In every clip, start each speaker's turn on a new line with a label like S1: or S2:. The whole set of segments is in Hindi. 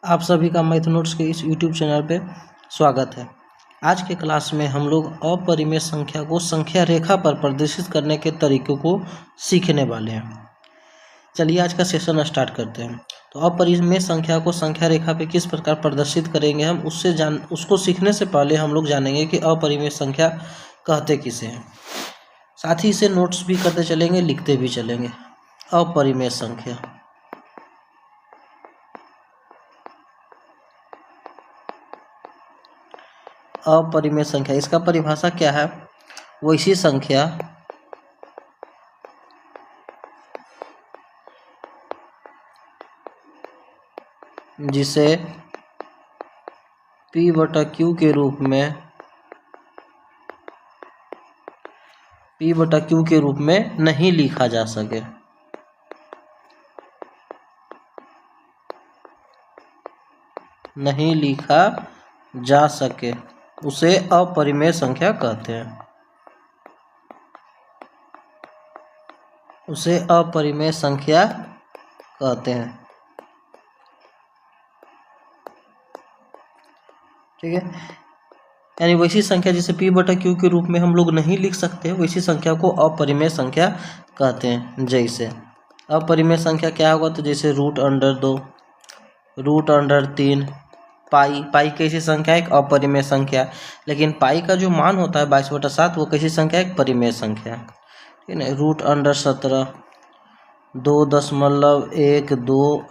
S1: आप सभी का मैथ नोट्स के इस यूट्यूब चैनल पे स्वागत है। आज के क्लास में हम लोग अपरिमेय संख्या को संख्या रेखा पर प्रदर्शित करने के तरीकों को सीखने वाले हैं। चलिए आज का सेशन स्टार्ट करते हैं। तो अपरिमेय संख्या को संख्या रेखा पे किस प्रकार प्रदर्शित करेंगे हम उसको सीखने से पहले हम लोग जानेंगे कि अपरिमेय संख्या कहते किसे हैं। साथ ही इसे नोट्स भी करते चलेंगे, लिखते भी चलेंगे। अपरिमेय संख्या, अपरिमेय संख्या, इसका परिभाषा क्या है? वैसी संख्या जिसे P/Q के रूप में नहीं लिखा जा सके। उसे अपरिमेय संख्या कहते हैं। ठीक है, यानी वैसी संख्या जिसे P/Q के रूप में हम लोग नहीं लिख सकते, वैसी संख्या को अपरिमेय संख्या कहते हैं। जैसे अपरिमेय संख्या क्या होगा? तो जैसे √2, √3, पाई कैसी संख्या है? एक अपरिमेय संख्या। लेकिन पाई का जो मान होता है 22/7, वो कैसी संख्या है? एक परिमेय संख्या। ठीक है ना। √17, 2.12,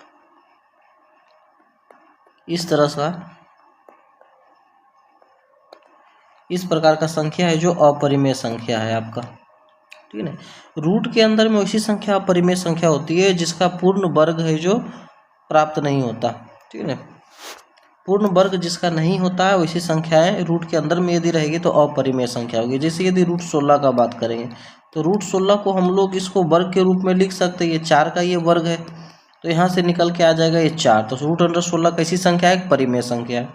S1: इस प्रकार का संख्या है जो अपरिमेय संख्या है आपका। ठीक है ना। रूट के अंदर में वैसी संख्या अपरिमेय संख्या होती है जिसका पूर्ण वर्ग है जो प्राप्त नहीं होता। ठीक है ना। पूर्ण वर्ग जिसका नहीं होता है वैसी संख्याएं रूट के अंदर में यदि रहेगी तो अपरिमेय संख्या होगी। जैसे यदि √16 का बात करेंगे तो √16 को हम लोग इसको वर्ग के रूप में लिख सकते हैं। ये 4 का ये वर्ग है तो यहाँ से निकल के आ जाएगा ये 4। तो √16 कैसी संख्या है? एक परिमेय संख्या है।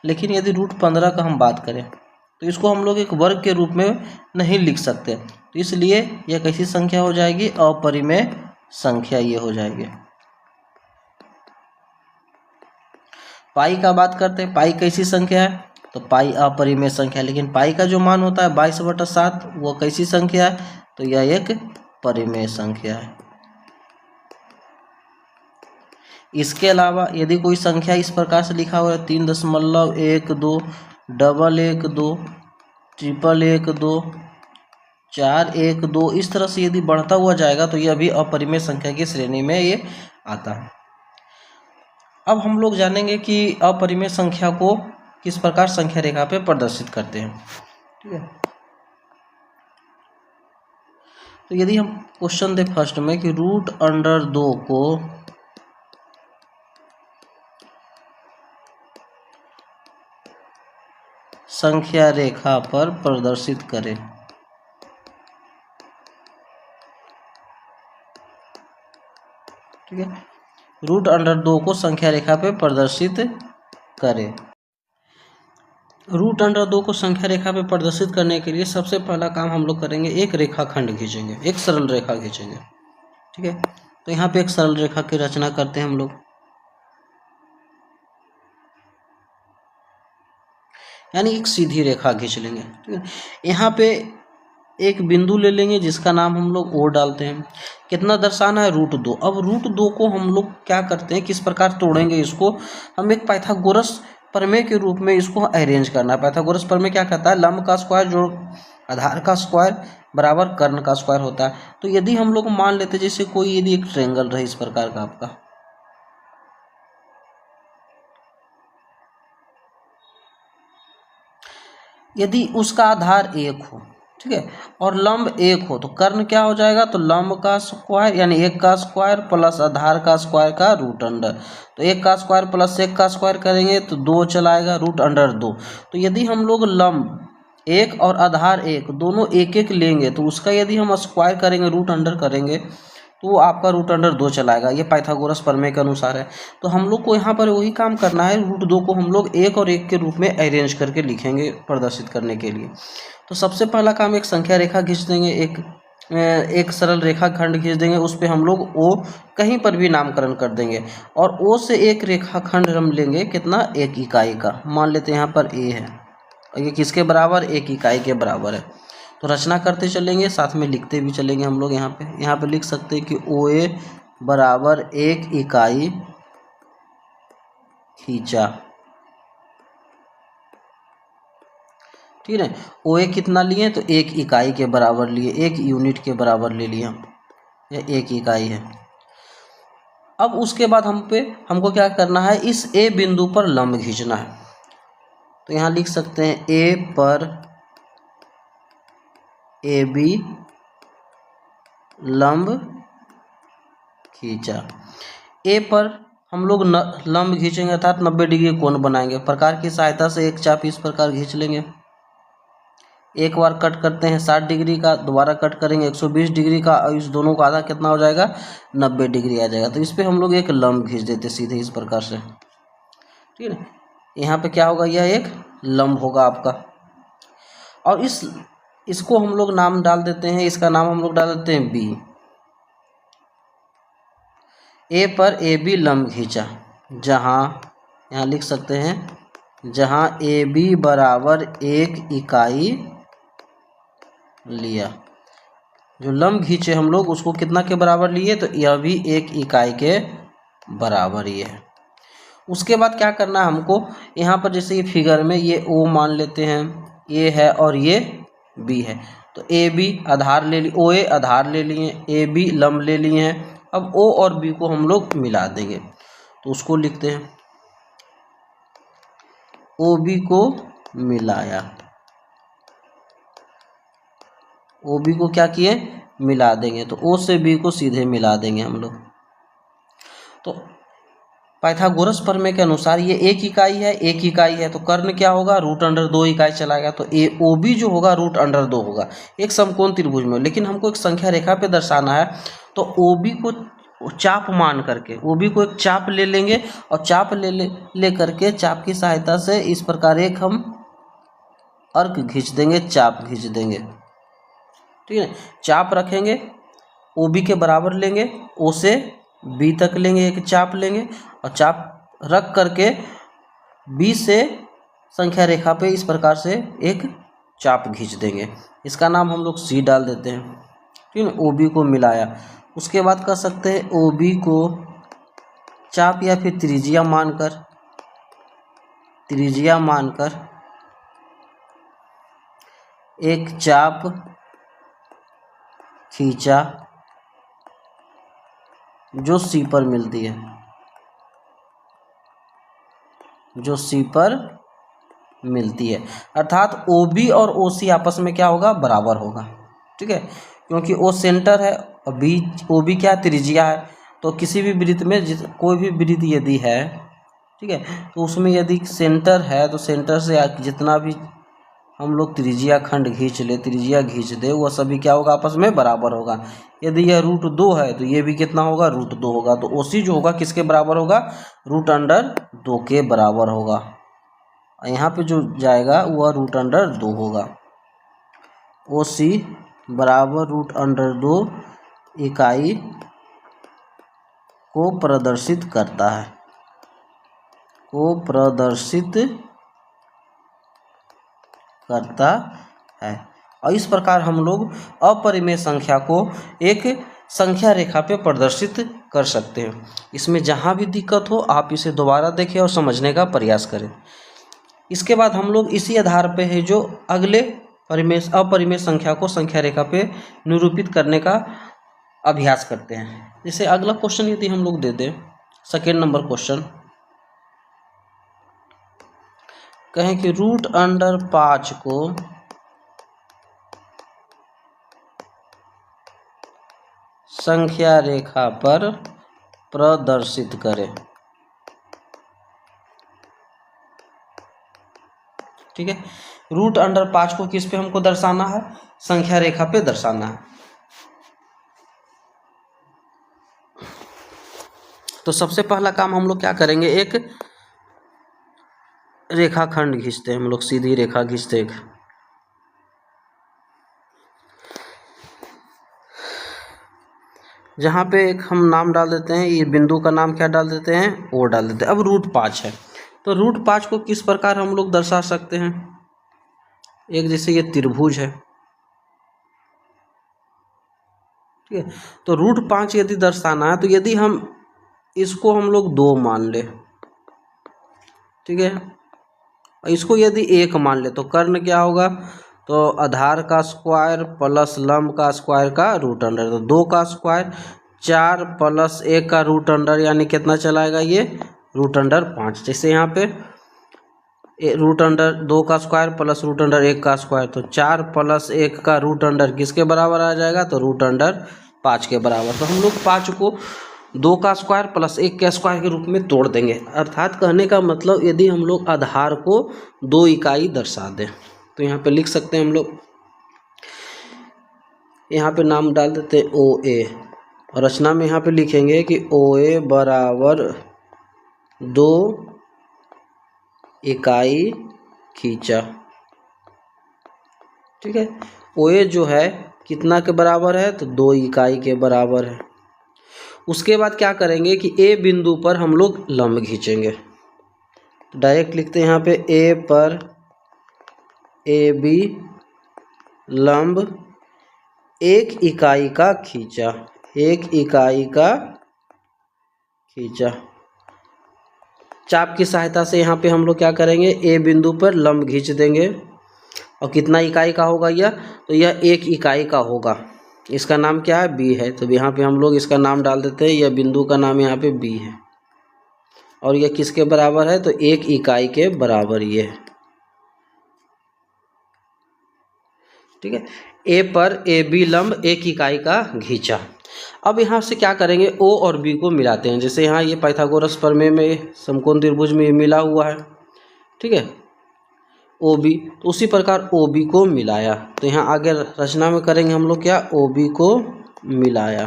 S1: लेकिन यदि √15 का हम बात करें तो इसको हम लोग एक वर्ग के रूप में नहीं लिख सकते, तो इसलिए यह कैसी संख्या हो जाएगी? अपरिमेय संख्या ये हो जाएगी। पाई का बात करते हैं, पाई कैसी संख्या है? तो पाई अपरिमेय संख्या। लेकिन पाई का जो मान होता है 22/7, वो कैसी संख्या है? तो यह एक परिमेय संख्या है। इसके अलावा यदि कोई संख्या इस प्रकार से लिखा हुआ है 3.12, 112, 112, 412, इस तरह से यदि बढ़ता हुआ जाएगा तो यह भी अपरिमेय संख्या की श्रेणी में ये आता है। अब हम लोग जानेंगे कि अपरिमेय संख्या को किस प्रकार संख्या रेखा पे प्रदर्शित करते हैं। ठीक है, तो यदि हम क्वेश्चन दें फर्स्ट में कि √2 को संख्या रेखा पर प्रदर्शित करें। ठीक है, √2 को संख्या रेखा पे प्रदर्शित करें। √2 को संख्या रेखा पे प्रदर्शित करने के लिए सबसे पहला काम हम लोग करेंगे, एक रेखाखंड खींचेंगे, एक सरल रेखा खींचेंगे। ठीक है, तो यहाँ पे एक सरल रेखा की रचना करते हैं हम लोग, यानी एक सीधी रेखा खींच लेंगे। ठीक है, यहाँ पे एक बिंदु ले लेंगे जिसका नाम हम लोग O डालते हैं। कितना दर्शाना है? √2। अब √2 को हम लोग क्या करते हैं, किस प्रकार तोड़ेंगे इसको? हम एक पाइथागोरस प्रमेय के रूप में इसको अरेंज करना है। पाइथागोरस प्रमेय क्या कहता है? लंब का स्क्वायर जो आधार का स्क्वायर बराबर कर्ण का स्क्वायर होता है। तो यदि हम लोग मान लेते जैसे कोई यदि एक ट्रायंगल रहे इस प्रकार का आपका, यदि उसका आधार 1 हो, ठीक है, और लंब 1 हो, तो कर्ण क्या हो जाएगा? तो लंब का स्क्वायर यानी 1 का स्क्वायर प्लस आधार का स्क्वायर का √अंडर। तो 1 का स्क्वायर प्लस 1 का स्क्वायर करेंगे तो 2 चलाएगा, √2। तो यदि हम लोग लंब 1 और आधार 1 दोनों 1 लेंगे तो उसका यदि हम स्क्वायर करेंगे, √अंडर करेंगे, तो आपका √2 चलाएगा। ये पाइथागोरस प्रमेय के अनुसार है। तो हम लोग को यहाँ पर वही काम करना है, √2 को हम लोग 1 और 1 के रूप में अरेंज करके लिखेंगे प्रदर्शित करने के लिए। तो सबसे पहला काम एक संख्या रेखा खींच देंगे, एक एक सरल रेखाखंड खींच देंगे, उस पे हम लोग ओ कहीं पर भी नामकरण कर देंगे और ओ से एक रेखाखंड हम लेंगे कितना, 1 इकाई का। मान लेते हैं यहाँ पर ए है और ये किसके बराबर, 1 इकाई के बराबर है। तो रचना करते चलेंगे, साथ में लिखते भी चलेंगे हम लोग। यहाँ पे लिख सकते हैं कि ओ ए बराबर 1 इकाई खींचा, ठीक है। ओ ए कितना लिए तो 1 इकाई के बराबर लिए, 1 यूनिट के बराबर ले लिया, यह 1 इकाई है। अब उसके बाद हमको क्या करना है, इस ए बिंदु पर लंब खींचना है। तो यहाँ लिख सकते हैं ए पर ए बी लंब खींचा। ए पर हम लोग लंब खींचेंगे अर्थात 90 डिग्री कोण बनाएंगे। प्रकार की सहायता से एक चाप इस प्रकार खींच लेंगे। एक बार कट करते हैं 60 डिग्री का, दोबारा कट करेंगे 120 डिग्री का और इस दोनों का आधा कितना हो जाएगा, 90 डिग्री आ जाएगा। तो इस पर हम लोग एक लंब खींच देते सीधे इस प्रकार से, ठीक है। यहाँ पे क्या होगा, यह एक लंब होगा आपका। और इसको हम लोग नाम डाल देते हैं, इसका नाम हम लोग डाल देते हैं बी। ए पर ए बी लंब खींचा, जहाँ यहाँ लिख सकते हैं जहाँ ए बी बराबर 1 इकाई लिया। जो लंब खींचे हम लोग उसको कितना के बराबर लिए, तो यह भी 1 इकाई के बराबर ही है। उसके बाद क्या करना है हमको, यहाँ पर जैसे ये फिगर में ये ओ मान लेते हैं, ये है और ये बी है। तो ए बी आधार ले ली, ओ ए आधार ले लिए, ए बी लंब ले लिए हैं। अब ओ और बी को हम लोग मिला देंगे, तो उसको लिखते हैं ओ बी को मिलाया। ओ बी को क्या किए, मिला देंगे। तो ओ से बी को सीधे मिला देंगे हम लोग। तो पाइथागोरस प्रमेय के अनुसार ये 1 इकाई है, 1 इकाई है, तो कर्ण क्या होगा, √2 इकाई चला गया। तो ए ओ बी जो होगा √2 होगा एक समकोण त्रिभुज में। लेकिन हमको एक संख्या रेखा पे दर्शाना है, तो ओ बी को चाप मान करके ओ बी को एक चाप ले लेंगे और चाप ले करके चाप की सहायता से इस प्रकार एक हम अर्क खींच देंगे, चाप खींच देंगे, ठीक है। चाप रखेंगे, ओ बी के बराबर लेंगे, ओ से बी तक लेंगे, एक चाप लेंगे और चाप रख करके बी से संख्या रेखा पे इस प्रकार से एक चाप खींच देंगे। इसका नाम हम लोग सी डाल देते हैं, ठीक है। ओ बी को मिलाया। उसके बाद कर सकते हैं ओ बी को चाप या फिर त्रिज्या मानकर एक चाप खींचा जो सी पर मिलती है, जो सी पर मिलती है। अर्थात ओ बी और ओ सी आपस में क्या होगा, बराबर होगा, ठीक है। क्योंकि ओ सेंटर है और बी ओ बी क्या त्रिज्या है। तो किसी भी वृत्त में कोई भी वृत्त यदि है, ठीक है, तो उसमें यदि सेंटर है तो सेंटर से जितना भी हम लोग त्रिज्या खंड खींच ले, त्रिज्या खींच दे, वह सभी क्या होगा, आपस में बराबर होगा। यदि यह √2 है तो ये भी कितना होगा, √2 होगा। तो ओ सी जो होगा किसके बराबर होगा, √2 के बराबर होगा। यहाँ पे जो जाएगा वह √2 होगा। ओ सी बराबर √2 इकाई को प्रदर्शित करता है, और इस प्रकार हम लोग अपरिमेय संख्या को एक संख्या रेखा पे प्रदर्शित कर सकते हैं। इसमें जहाँ भी दिक्कत हो आप इसे दोबारा देखें और समझने का प्रयास करें। इसके बाद हम लोग इसी आधार पे है जो अगले अपरिमेय संख्या को संख्या रेखा पे निरूपित करने का अभ्यास करते हैं। जैसे अगला क्वेश्चन यदि हम लोग दे दें, सेकेंड नंबर क्वेश्चन, कहें कि √5 को संख्या रेखा पर प्रदर्शित करें, ठीक है। √5 को किस पे हमको दर्शाना है, संख्या रेखा पे दर्शाना है। तो सबसे पहला काम हम लोग क्या करेंगे, एक रेखाखंड खींचते हैं हम लोग, सीधी रेखा खींचते हैं। जहाँ पे एक हम नाम डाल देते हैं, ये बिंदु का नाम क्या डाल देते हैं, ओ डाल देते हैं। अब रूट 5 है, तो रूट 5 को किस प्रकार हम लोग दर्शा सकते हैं, एक जैसे ये त्रिभुज है, ठीक है। तो रूट 5 यदि दर्शाना है तो यदि हम इसको हम लोग 2 मान ले, ठीक है, इसको यदि 1 मान ले तो कर्ण क्या होगा, तो आधार का स्क्वायर प्लस लंब का स्क्वायर का रूट अंडर, तो 2 का स्क्वायर 4 प्लस 1 का रूट अंडर, यानी कितना चलाएगा ये रूट अंडर 5। जैसे यहाँ पे रूट अंडर 2 का स्क्वायर प्लस रूट अंडर 1 का स्क्वायर, तो 4 प्लस 1 का रूट अंडर किसके बराबर आ जाएगा, तो रूट अंडर 5 के बराबर। तो हम लोग 5 को 2 का स्क्वायर प्लस 1 के स्क्वायर के रूप में तोड़ देंगे। अर्थात कहने का मतलब यदि हम लोग आधार को 2 इकाई दर्शा दें तो यहाँ पे लिख सकते हैं हम लोग, यहाँ पे नाम डाल देते हैं ओ ए, और रचना में यहाँ पे लिखेंगे कि ओ ए बराबर 2 इकाई खींचा, ठीक है। ओ ए जो है कितना के बराबर है, तो 2 इकाई के बराबर है। उसके बाद क्या करेंगे कि ए बिंदु पर हम लोग लंब खींचेंगे, तो डायरेक्ट लिखते हैं यहाँ पे ए पर ए बी लंब 1 इकाई का खींचा, 1 इकाई का खींचा। चाप की सहायता से यहाँ पे हम लोग क्या करेंगे, ए बिंदु पर लंब खींच देंगे, और कितना इकाई का होगा यह, तो यह 1 इकाई का होगा। इसका नाम क्या है, बी है, तो यहाँ पे हम लोग इसका नाम डाल देते हैं, यह बिंदु का नाम यहाँ पे बी है, और यह किसके बराबर है, तो 1 इकाई के बराबर ये है, ठीक है। ए पर ए बी लंब 1 इकाई का खींचा। अब यहाँ से क्या करेंगे, ओ और बी को मिलाते हैं। जैसे यहाँ ये पाइथागोरस प्रमेय में समकोण त्रिभुज में मिला हुआ है, ठीक है, ओ बी, तो उसी प्रकार ओ बी को मिलाया। तो यहाँ आगे रचना में करेंगे हम लोग क्या, ओ बी को मिलाया,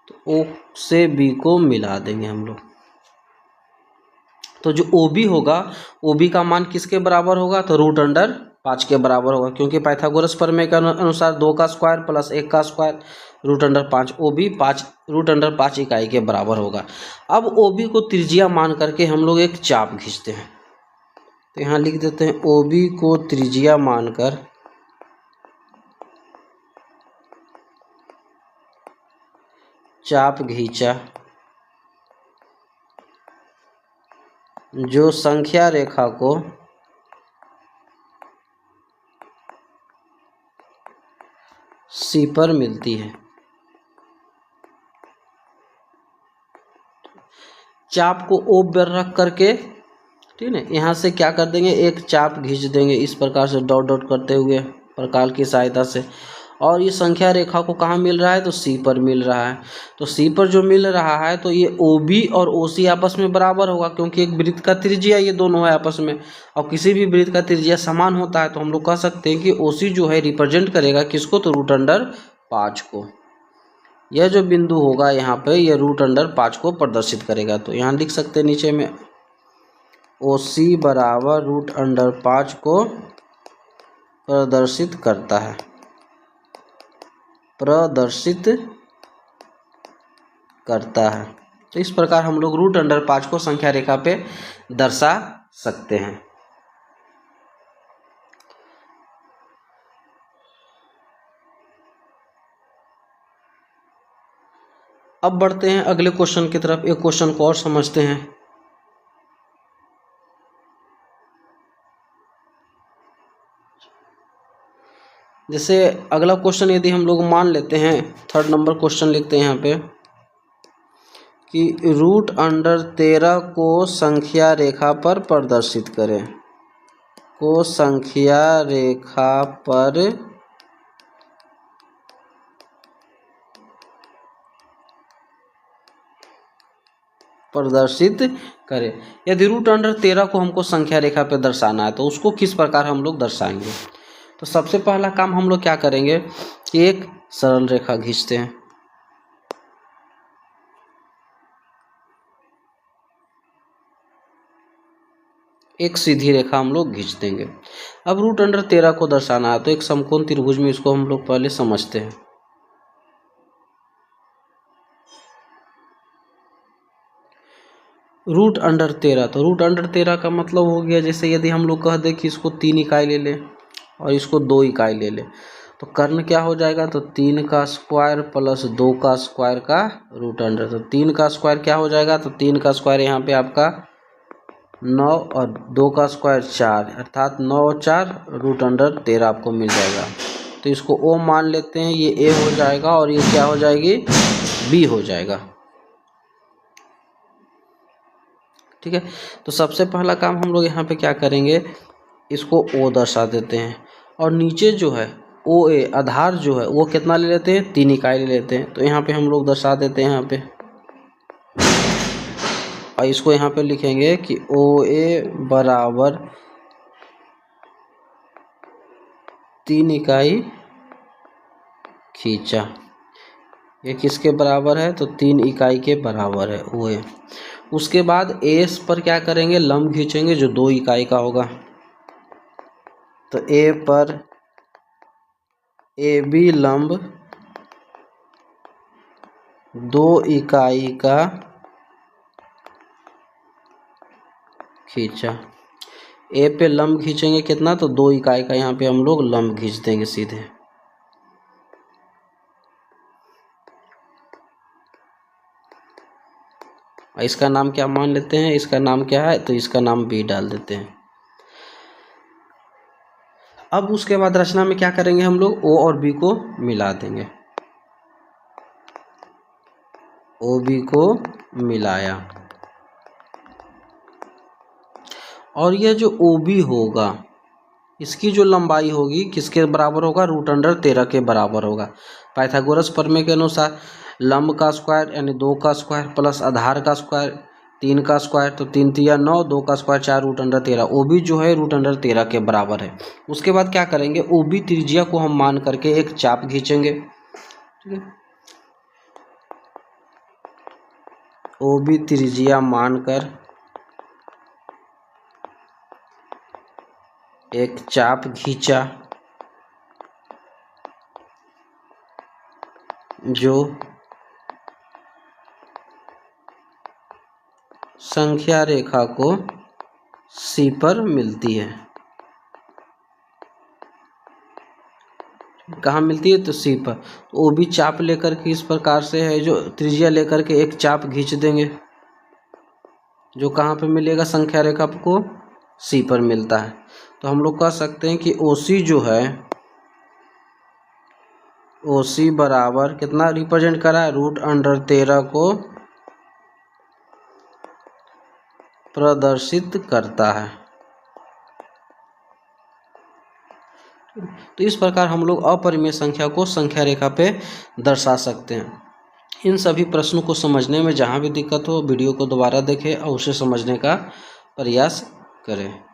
S1: तो ओ से बी को मिला देंगे हम लोग। तो जो ओ बी होगा, ओ बी का मान किसके बराबर होगा, तो रूट अंडर 5 के बराबर होगा, क्योंकि पाइथागोरस प्रमेय के अनुसार 2 का स्क्वायर प्लस 1 का square root under 5, O B 5 root under 5 इकाई के बराबर होगा। अब ओ बी को त्रिज्या मान करके हम लोग एक चाप खींचते हैं, तो यहाँ लिख देते हैं ओ बी को त्रिज्या मानकर चाप खींचा, जो संख्या रेखा को सी पर मिलती है। चाप को ओ पर रख करके, ठीक है, यहाँ से क्या कर देंगे, एक चाप खींच देंगे इस प्रकार से डॉट डॉट करते हुए प्रकाल की सहायता से, और ये संख्या रेखा को कहाँ मिल रहा है, तो सी पर मिल रहा है। तो सी पर जो मिल रहा है तो ये ओ बी और ओ सी आपस में बराबर होगा, क्योंकि एक वृत्त का त्रिज्या ये दोनों है आपस में, और किसी भी वृत्त का त्रिज्या समान होता है, तो हम लोग कह सकते हैं कि ओ सी जो है रिप्रेजेंट करेगा किसको, तो रूट अंडर 5 को। यह जो बिंदु होगा यहाँ पे, यह रूट अंडर 5 को प्रदर्शित करेगा। तो यहाँ लिख सकते हैं नीचे में ओ सी बराबर रूट अंडर 5 को प्रदर्शित करता है, प्रदर्शित करता है। तो इस प्रकार हम लोग रूट अंडर 5 को संख्या रेखा पे दर्शा सकते हैं। अब बढ़ते हैं अगले क्वेश्चन की तरफ, एक क्वेश्चन को और समझते हैं। जैसे अगला क्वेश्चन यदि हम लोग मान लेते हैं, 3rd नंबर क्वेश्चन लिखते हैं यहाँ पे कि रूट अंडर 13 को संख्या रेखा पर प्रदर्शित करें, को संख्या रेखा पर प्रदर्शित करें। यदि रूट अंडर 13 को हमको संख्या रेखा पे दर्शाना है तो उसको किस प्रकार हम लोग दर्शाएंगे। तो सबसे पहला काम हम लोग क्या करेंगे कि एक सरल रेखा खींचते हैं,
S2: एक सीधी रेखा हम लोग खींच देंगे। अब रूट अंडर 13 को दर्शाना है तो एक समकोण त्रिभुज में इसको हम लोग पहले समझते हैं। रूट अंडर 13, तो रूट अंडर 13 का मतलब हो गया जैसे यदि हम लोग कह दें कि इसको 3 इकाई ले लें और इसको 2 इकाई ले लें तो कर्ण क्या हो जाएगा, तो 3 का स्क्वायर प्लस 2 का स्क्वायर का रूट अंडर, तो 3 का स्क्वायर क्या हो जाएगा, तो 3 का स्क्वायर यहाँ पे आपका 9 और 2 का स्क्वायर 4, अर्थात 9 और 4 रूट अंडर 13 आपको मिल जाएगा। तो इसको ओ मान लेते हैं, ये ए हो जाएगा और ये क्या हो जाएगी, बी हो जाएगा। ठीक है, तो सबसे पहला काम हम लोग यहाँ पे क्या करेंगे, इसको ओ दर्शा देते हैं और नीचे जो है ओ ए आधार जो है वो कितना ले लेते हैं, 3 इकाई ले लेते हैं। तो यहाँ पे हम लोग दर्शा देते हैं यहाँ पे, और इसको यहाँ पे लिखेंगे कि ओ ए बराबर 3 इकाई खींचा। ये किसके बराबर है, तो 3 इकाई के बराबर है ओ ए। उसके बाद एस पर क्या करेंगे, लंब खींचेंगे जो 2 इकाई का होगा। तो ए पर ए बी लंब 2 इकाई का खींचा। ए पे लंब खींचेंगे कितना, तो 2 इकाई का यहाँ पे हम लोग लंब खींच देंगे सीधे। इसका नाम क्या मान लेते हैं, इसका नाम क्या है, तो इसका नाम बी डाल देते हैं। अब उसके बाद रचना में क्या करेंगे, हम लोग ओ और बी को मिला देंगे। ओ बी को मिलाया और यह जो ओ बी होगा इसकी जो लंबाई होगी किसके बराबर होगा, रूट अंडर 13 के बराबर होगा। पाइथागोरस प्रमेय के अनुसार लंब का स्क्वायर यानी 2 का स्क्वायर प्लस आधार का स्क्वायर 3 का स्क्वायर, तो 3 तिया 9, 2 का square 4 root under 13। O B जो है रूट अंडर 13 के बराबर है। उसके बाद क्या करेंगे, ओ बी त्रिज्या को हम मान करके एक चाप खींचेंगे। ठीक है, ओ बी त्रिज्या मानकर एक चाप खींचा जो संख्या रेखा को सी पर मिलती है। कहाँ मिलती है, तो सी पर। तो वो भी चाप लेकर के इस प्रकार से है जो त्रिज्या लेकर के एक चाप खींच देंगे जो कहाँ पे मिलेगा, संख्या रेखा को सी पर मिलता है। तो हम लोग कह सकते हैं कि ओ सी जो है, ओ सी बराबर कितना रिप्रेजेंट करा है, रूट अंडर 13 को प्रदर्शित करता है। तो इस प्रकार हम लोग अपरिमेय संख्या को संख्या रेखा पे दर्शा सकते हैं। इन सभी प्रश्नों को समझने में जहाँ भी दिक्कत हो वीडियो को दोबारा देखें और उसे समझने का प्रयास करें।